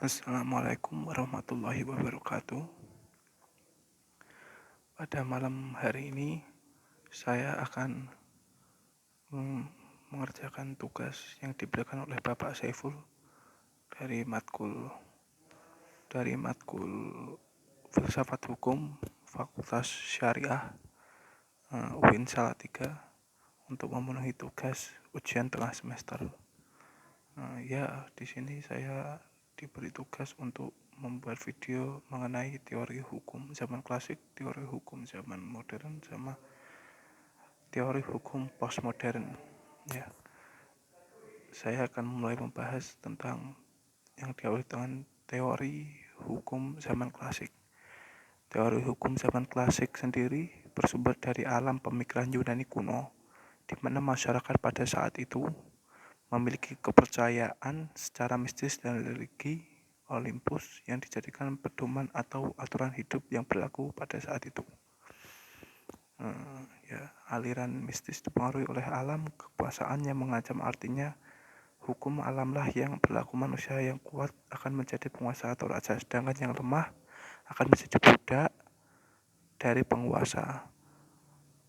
Assalamualaikum warahmatullahi wabarakatuh. Pada malam hari ini, saya akan mengerjakan tugas yang diberikan oleh Bapak Saiful dari matkul Filsafat Hukum Fakultas Syariah UIN Salatiga untuk memenuhi tugas ujian tengah semester. Di sini saya diberi tugas untuk membuat video mengenai teori hukum zaman klasik, teori hukum zaman modern, sama teori hukum postmodern. Saya akan mulai membahas tentang yang diawali dengan teori hukum zaman klasik. Teori hukum zaman klasik sendiri bersumber dari alam pemikiran Yunani kuno, di mana masyarakat pada saat itu memiliki kepercayaan secara mistis dan religi Olympus yang dijadikan pedoman atau aturan hidup yang berlaku pada saat itu. Aliran mistis dipengaruhi oleh alam kekuasaan yang mengancam, artinya hukum alamlah yang berlaku, manusia yang kuat akan menjadi penguasa atau raja, sedangkan yang lemah akan menjadi budak dari penguasa.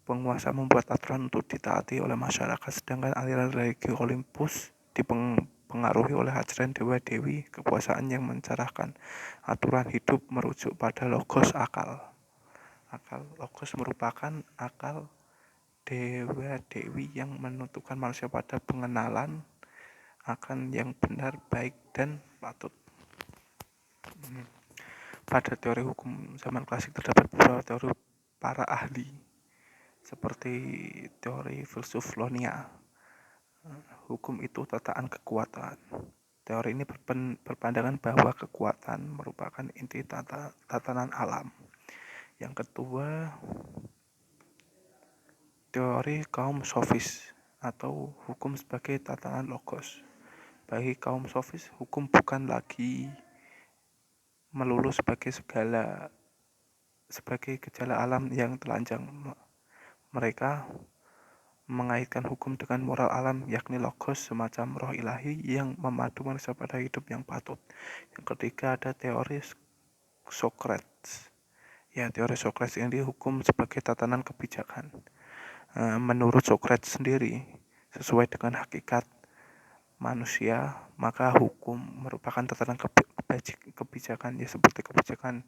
Penguasa membuat aturan untuk ditaati oleh masyarakat, sedangkan aliran religi Olympus dipengaruhi oleh ajaran dewa-dewi kekuasaan yang mencerahkan aturan hidup merujuk pada logos akal. Logos merupakan akal dewa-dewi yang menentukan manusia pada pengenalan akan yang benar, baik, dan patut. Pada teori hukum zaman klasik terdapat beberapa teori para ahli, seperti teori filsuf Lonia. Hukum itu tataan kekuatan. Teori ini berpandangan bahwa kekuatan merupakan inti tatanan alam. Yang kedua, teori kaum sofis atau hukum sebagai tatanan logos. Bagi kaum sofis, hukum bukan lagi melulu sebagai gejala alam yang telanjang. Mereka mengaitkan hukum dengan moral alam, yakni logos, semacam roh ilahi yang memadu manusia pada hidup yang patut. Yang ketiga, ada teori Socrates. Teori Socrates ini hukum sebagai tatanan kebijakan. Menurut Socrates sendiri, sesuai dengan hakikat manusia, maka hukum merupakan tatanan kebijakan, seperti kebijakan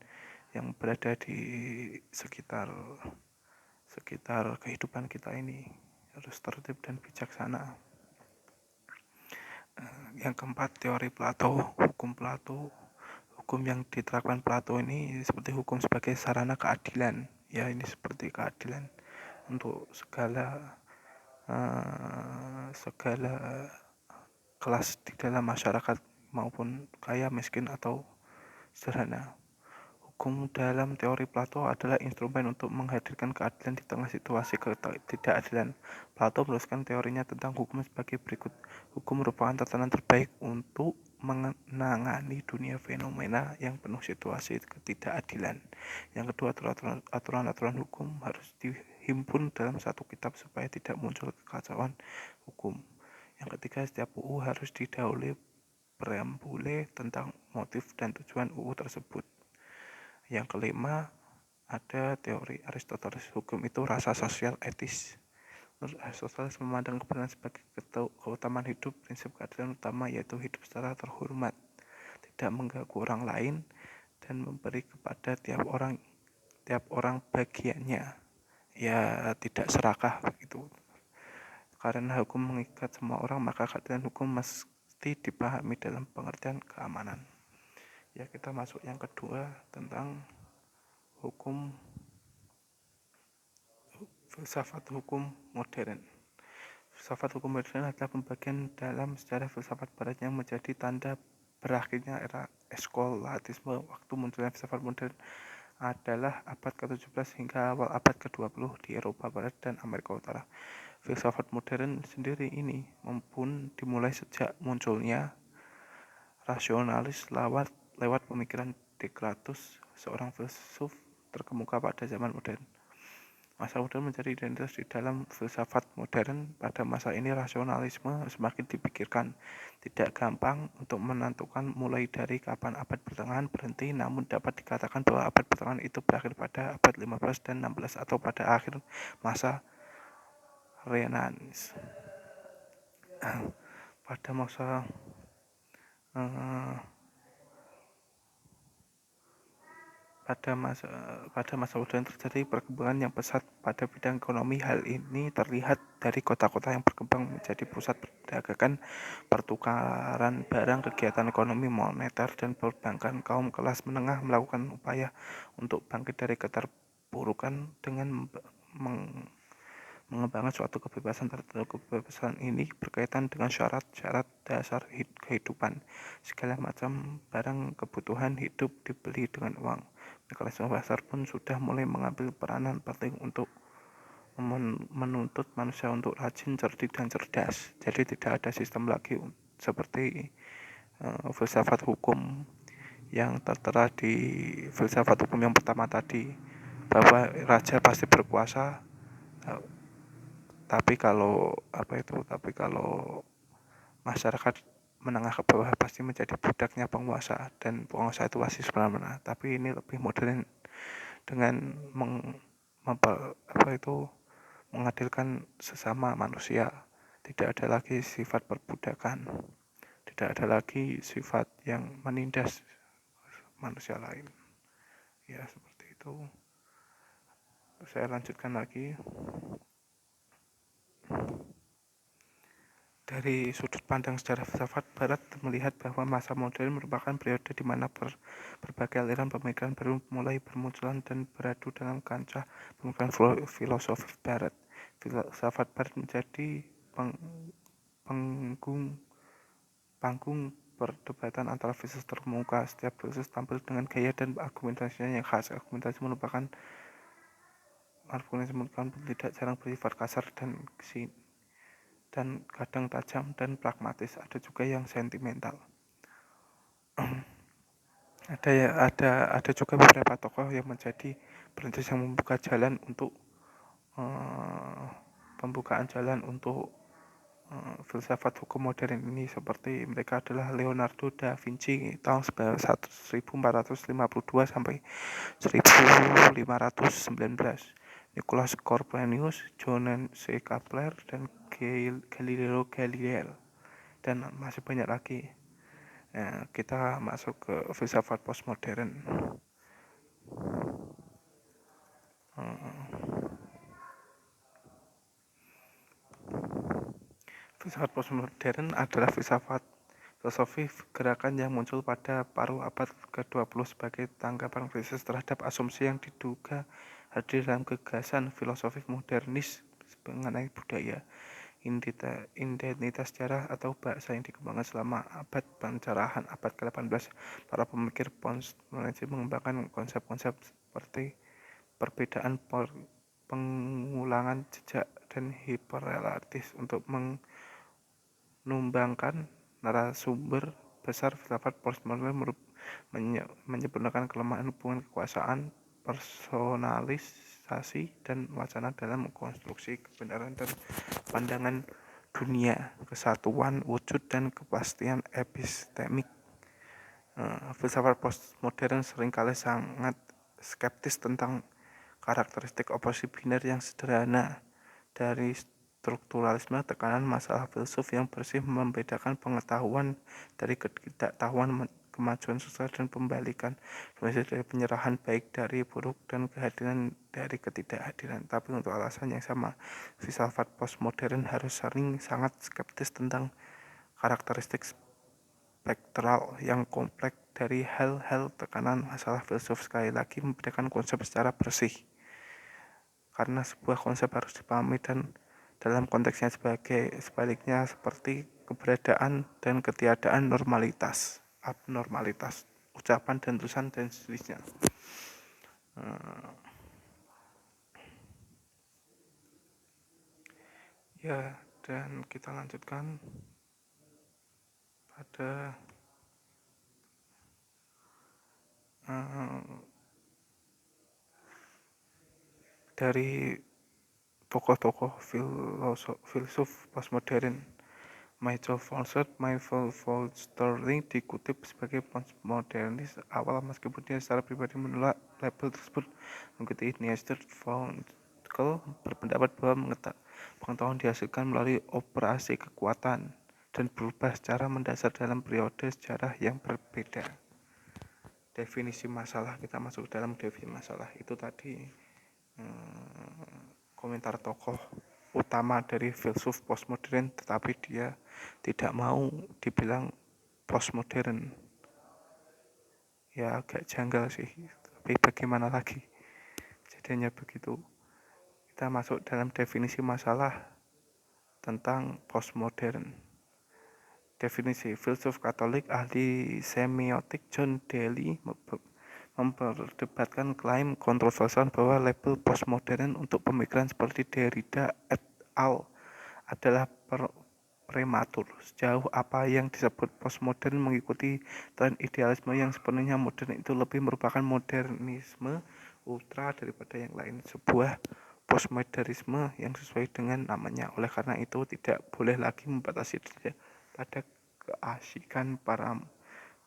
yang berada di sekitar kehidupan kita ini harus tertib dan bijaksana. Yang keempat, teori Plato, hukum Plato. Hukum yang diterapkan Plato ini seperti hukum sebagai sarana keadilan. Ini seperti keadilan untuk segala kelas di dalam masyarakat, maupun kaya, miskin, atau sederhana. Hukum dalam teori Plato adalah instrumen untuk menghadirkan keadilan di tengah situasi ketidakadilan. Plato meneruskan teorinya tentang hukum sebagai berikut. Hukum merupakan tatanan terbaik untuk menangani dunia fenomena yang penuh situasi ketidakadilan. Yang kedua, aturan-aturan hukum harus dihimpun dalam satu kitab supaya tidak muncul kekacauan hukum. Yang ketiga, setiap UU harus didahului preambule tentang motif dan tujuan UU tersebut. Yang kelima, ada teori Aristoteles. Hukum itu rasa sosial etis. Menurut Aristoteles, memandang kebenaran sebagai keutamaan hidup. Prinsip keadilan utama yaitu hidup secara terhormat, tidak mengganggu orang lain, dan memberi kepada tiap orang bagiannya, tidak serakah begitu. Karena hukum mengikat semua orang, maka keadilan hukum mesti dipahami dalam pengertian keamanan. Kita masuk yang kedua, tentang hukum filsafat hukum modern. Filsafat hukum modern adalah pembagian dalam sejarah filsafat barat yang menjadi tanda berakhirnya era skolatisme. Waktu munculnya filsafat modern adalah abad ke-17 hingga awal abad ke-20 di Eropa Barat dan Amerika Utara. Filsafat modern sendiri ini pun dimulai sejak munculnya rasionalis lewat pemikiran Descartes, seorang filsuf terkemuka pada zaman modern. Masa modern menjadi identitas di dalam filsafat modern. Pada masa ini rasionalisme semakin dipikirkan. Tidak gampang untuk menentukan mulai dari kapan abad pertengahan berhenti, namun dapat dikatakan bahwa abad pertengahan itu berakhir pada abad 15 dan 16 atau pada akhir masa Renaissance. Pada masa eh, pada masa modern terjadi perkembangan yang pesat pada bidang ekonomi. Hal ini terlihat dari kota-kota yang berkembang menjadi pusat perdagangan, pertukaran barang, kegiatan ekonomi moneter, dan perbankan. Kaum kelas menengah melakukan upaya untuk bangkit dari keterpurukan dengan mengembangkan suatu kebebasan tertentu. Kebebasan ini berkaitan dengan syarat-syarat dasar kehidupan. Segala macam barang kebutuhan hidup dibeli dengan uang. Mekanisme pasar pun sudah mulai mengambil peranan penting untuk menuntut manusia untuk rajin, cerdik, dan cerdas. Jadi tidak ada sistem lagi seperti filsafat hukum yang tertera di filsafat hukum yang pertama tadi, bahwa raja pasti berkuasa, tapi kalau masyarakat menengah ke bawah pasti menjadi budaknya penguasa, dan penguasa itu pasti semena-mena. Tapi ini lebih modern dengan mengadilkan sesama manusia. Tidak ada lagi sifat perbudakan, tidak ada lagi sifat yang menindas manusia lain. Ya, seperti itu. Saya lanjutkan lagi. Dari sudut pandang sejarah filsafat barat melihat bahwa masa modern merupakan periode di mana berbagai aliran pemikiran baru mulai bermunculan dan beradu dalam kancah pemikiran filosofi barat. Filsafat barat menjadi panggung perdebatan antara filsuf terkemuka. Setiap filsuf tampil dengan gaya dan argumentasinya yang khas. Argumentasi merupakan tidak jarang bersifat kasar dan kadang tajam dan pragmatis. Ada juga yang sentimental. ada juga beberapa tokoh yang menjadi perintis yang membuka jalan untuk pembukaan jalan untuk filsafat hukum modern ini. Seperti mereka adalah Leonardo da Vinci tahun 1452 sampai 1519, Nicolas Copernicus, John C. Kepler, dan Galileo Galilei, dan masih banyak lagi. Nah, kita masuk ke filsafat postmodern. Filsafat postmodern adalah filosofi gerakan yang muncul pada paruh abad ke-20 sebagai tanggapan kritis terhadap asumsi yang diduga hadir dalam gagasan filosofi modernis mengenai budaya, identitas sejarah atau bahasa yang dikembangkan selama abad pencerahan abad ke-18. Para pemikir postmodern mengembangkan konsep-konsep seperti perbedaan, pengulangan jejak, dan hiperrelatif untuk menumbangkan narasumber besar. Filsafat postmodern menyempurnakan kelemahan hubungan kekuasaan, personalisasi, dan wacana dalam mengkonstruksi kebenaran dan pandangan dunia, kesatuan wujud, dan kepastian epistemik. Filsafat postmodern seringkali sangat skeptis tentang karakteristik oposisi biner yang sederhana. Dari strukturalisme, tekanan masalah filsuf yang bersih membedakan pengetahuan dari ketidaktahuan, kemajuan sosial dan pembalikan, dari penyerahan baik dari buruk, dan kehadiran dari ketidakhadiran. Tapi untuk alasan yang sama, filsafat postmodern harus sangat skeptis tentang karakteristik spektral yang kompleks dari hal-hal tekanan masalah filsuf. Sekali lagi membedakan konsep secara bersih, karena sebuah konsep harus dipahami dan dalam konteksnya. Sebaliknya seperti keberadaan dan ketiadaan, normalitas, abnormalitas, ucapan dan tulisan, dan seterusnya. Ya, dan kita lanjutkan pada dari tokoh-tokoh filsuf postmodern. Michael Sterling dikutip sebagai postmodernis awal meskipun dia secara pribadi menolak label tersebut. Mengikuti Nietzsche, Frankl berpendapat bahwa pengetahuan dihasilkan melalui operasi kekuatan dan berubah secara mendasar dalam periode sejarah yang berbeda. Definisi masalah, kita masuk dalam definisi masalah. Itu tadi komentar tokoh utama dari filsuf postmodern, tetapi dia tidak mau dibilang postmodern. Ya agak janggal sih, tapi bagaimana lagi, jadinya begitu. Kita masuk dalam definisi masalah tentang postmodern. Definisi filsuf Katolik ahli semiotik John Daly memperdebatkan klaim kontroversial bahwa label postmodern untuk pemikiran seperti Derrida et al. Adalah prematur. Sejauh apa yang disebut postmodern mengikuti tren idealisme yang sepenuhnya modern, itu lebih merupakan modernisme ultra daripada yang lain, sebuah postmodernisme yang sesuai dengan namanya. Oleh karena itu tidak boleh lagi membatasi diri pada keasikan para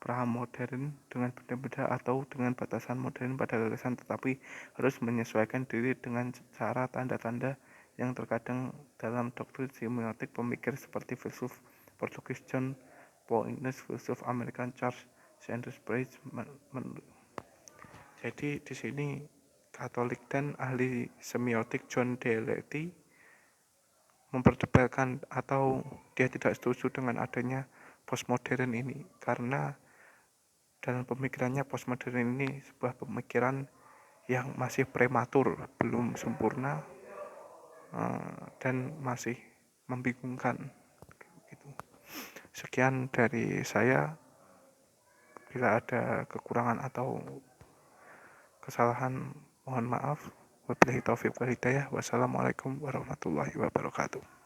pra-modern dengan benda-benda atau dengan batasan modern pada gagasan, tetapi harus menyesuaikan diri dengan cara tanda-tanda yang terkadang dalam doktrin semiotik pemikir seperti filsuf Portugis John Pointes, filsuf Amerika Charles Sanders Peirce. Jadi di sini Katolik dan ahli semiotik John Daly memperdebatkan atau dia tidak setuju dengan adanya postmodern ini, karena dalam pemikirannya postmodern ini sebuah pemikiran yang masih prematur, belum sempurna, dan masih membingungkan gitu. Sekian dari saya. Bila ada kekurangan atau kesalahan mohon maaf. Wabillahi taufiq wal hidayah. Wassalamualaikum warahmatullahi wabarakatuh.